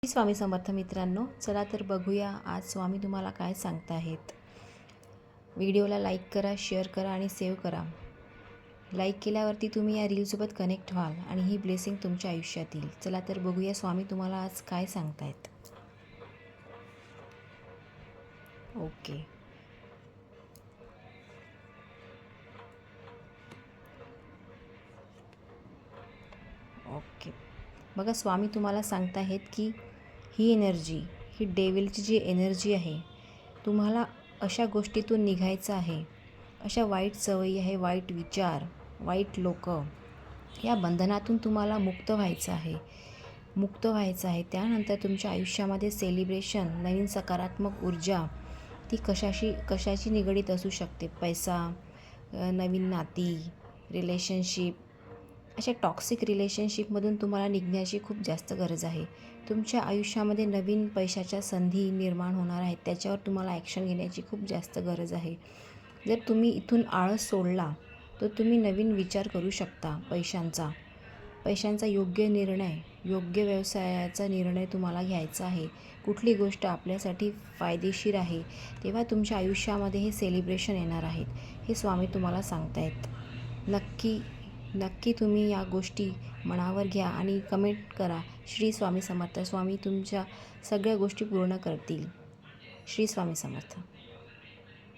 स्वामी समर्थ मित्रांनो, चला तर बघूया आज स्वामी तुम्हाला काय सांगत आहेत. व्हिडिओला लाईक करा, शेअर करा आणि सेव्ह करा. लाईक केल्यावरती तुम्ही या रीलसोबत कनेक्ट व्हाल आणि ही ब्लेसिंग तुमच्या आयुष्यात येईल. चला तर बघूया स्वामी तुम्हाला आज काय सांगत आहेत. ओके, बघा स्वामी तुम्हाला सांगत आहेत की ही एनर्जी, ही डेव्हिलची जी एनर्जी आहे, तुम्हाला अशा गोष्टीतून निघायचं आहे. अशा वाईट सवयी आहे, वाईट विचार, वाईट लोक, या बंधनातून तुम्हाला मुक्त व्हायचं आहे. त्यानंतर तुमच्या आयुष्यामध्ये सेलिब्रेशन, नवीन सकारात्मक ऊर्जा, ती कशाची निगडीत असू शकते. पैसा, नवीन नाती, रिलेशनशिप, अशा टॉक्सिक रिलेशनशिपमधून तुम्हाला निघण्याची खूप जास्त गरज आहे. तुमच्या आयुष्यामध्ये नवीन पैशाच्या संधी निर्माण होणार आहेत. त्याच्यावर तुम्हाला ॲक्शन घेण्याची खूप जास्त गरज आहे. जर तुम्ही इथून आळस सोडला तर तुम्ही नवीन विचार करू शकता. पैशांचा योग्य निर्णय, योग्य व्यवसायाचा निर्णय तुम्हाला घ्यायचा आहे. कुठली गोष्ट आपल्यासाठी फायदेशीर आहे, तेव्हा तुमच्या आयुष्यामध्ये हे सेलिब्रेशन येणार आहेत. हे स्वामी तुम्हाला सांगत आहेत. नक्की तुम्ही या गोष्टी मनावर घ्या आणि कमेंट करा. श्री स्वामी समर्थ. स्वामी तुमच्या सगळ्या गोष्टी पूर्ण करतील. श्री स्वामी समर्थ.